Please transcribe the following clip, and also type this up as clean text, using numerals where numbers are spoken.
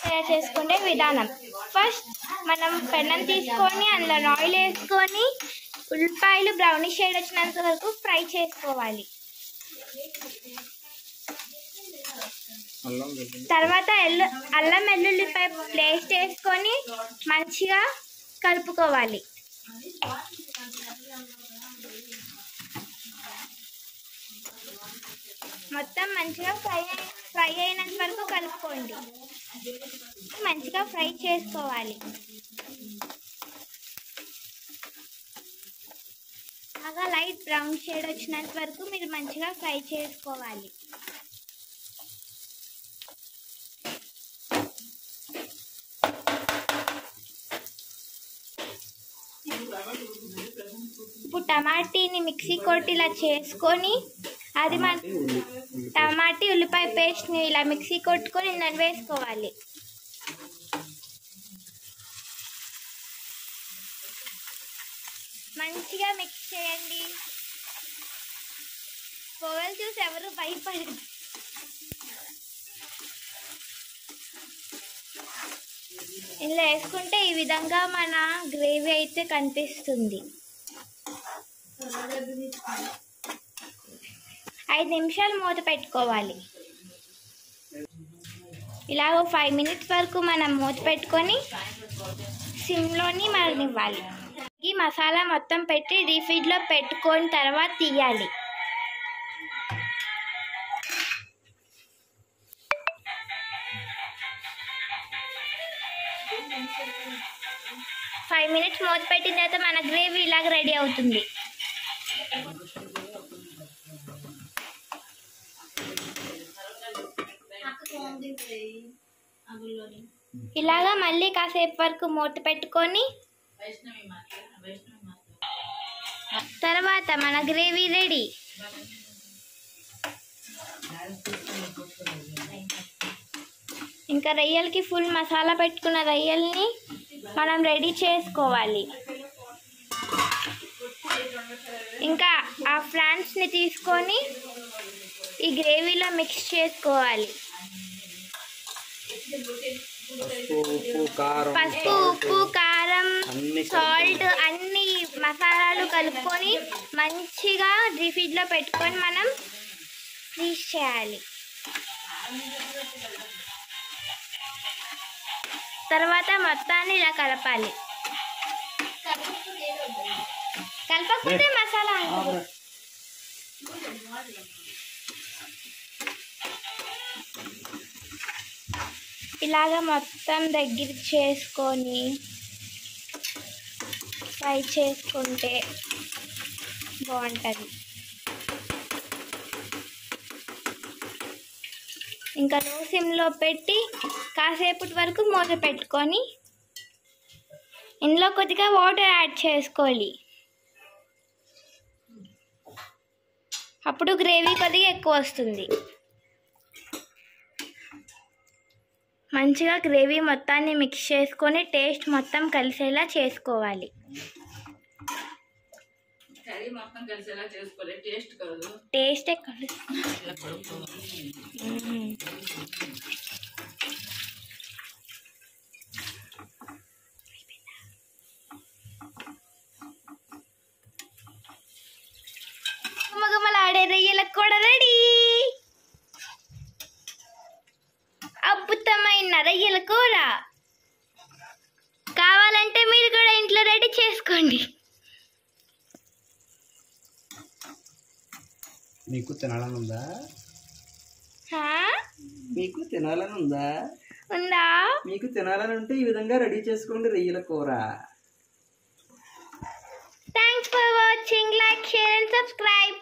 తయారు చేసుకునే విధానం. ఫస్ట్ మనం పెనం తీసుకొని అందులో ఆయిల్ వేసుకొని ఉల్లిపాయలు బ్రౌనిష్ షేడ్ వచ్చినంత వరకు ఫ్రై చేసుకోవాలి. తర్వాత అల్లం వెల్లుల్లిపాయ పేస్ట్ వేసుకొని మంచిగా కలుపుకోవాలి. మొత్తం మంచిగా ఫ్రై అయినంత వరకు కలుపుకోండి. మంచిగా ఫ్రై చేసుకోవాలి. బాగా లైట్ బ్రౌన్ షేడ్ వచ్చినంత వరకు మీరు మంచిగా ఫ్రై చేసుకోవాలి. ఇప్పుడు టమాటీని మిక్సీ కొట్టి ఇలా చేసుకొని అది మన టమాటీ ఉల్లిపాయ పేస్ట్ని ఇలా మిక్సీ కొట్టుకొని ఇందులో వేసుకోవాలి. మంచిగా మిక్స్ చేయండి. పొగలు చూసి ఎవరు భయపడరు. ఇలా వేసుకుంటే ఈ విధంగా మన గ్రేవీ అయితే కనిపిస్తుంది. 5 నిమిషాలు మూత పెట్టుకోవాలి. ఇలాగ 5 మినిట్స్ వరకు మనం మూత పెట్టుకొని సిమ్లోని మరగనివ్వాలి. ఈ మసాలా మొత్తం పెట్టి డీఫ్రిడ్జ్లో పెట్టుకొని తర్వాత తీయాలి. ఫైవ్ మినిట్స్ మూత పెట్టిన తర్వాత మన గ్రేవీ ఇలాగ రెడీ అవుతుంది. ఇలాగా మళ్ళీ కాసేపు వరకు మూత పెట్టుకొని తర్వాత మన గ్రేవీ రెడీ. ఇంకా రొయ్యలకి ఫుల్ మసాలా పెట్టుకున్న రొయ్యల్ని మనం రెడీ చేసుకోవాలి. ఇంకా ఆ ఫ్రాన్స్ని తీసుకొని ఈ గ్రేవీలో మిక్స్ చేసుకోవాలి. పసుపు, ఉప్పు, కారం, సాల్ట్ అన్ని మసాలాలు కలుపుకొని మంచిగా డీఫ్రిడ్జ్లో పెట్టుకొని మనం ఫ్రీజ్ చేయాలి. తర్వాత మొత్తాన్ని ఇలా కలపాలి. కలపకుంటే మసాలా అంటారు. ఇలాగ మొత్తం దగ్గర చేసుకొని ఫ్రై చేసుకుంటే బాగుంటుంది. ఇంకా లో సిమ్లో పెట్టి కాసేపటి వరకు మూత పెట్టుకొని ఇందులో కొద్దిగా వాటర్ యాడ్ చేసుకోవాలి. అప్పుడు గ్రేవీ కొద్దిగా ఎక్కువ వస్తుంది. మంచిగా గ్రేవీ మొత్తాన్ని మిక్స్ చేసుకొని టేస్ట్ మొత్తం కలిసేలా చేసుకోవాలి. టేస్టే మగమలాడే రొయ్యలకు కూడా రెడీ. అద్భుతమైన రొయ్యల కూర కావాలంటే మీరు కూడా ఇంట్లో రెడీ చేసుకోండి. మీకు తినాలని ఉందా? మీకు తినాలని ఉందా? ఉందా? మీకు తినాలని ఉంటే ఈ విధంగా రెడీ చేసుకోండి రొయ్యల కూర. Thanks for watching. Like, share and subscribe.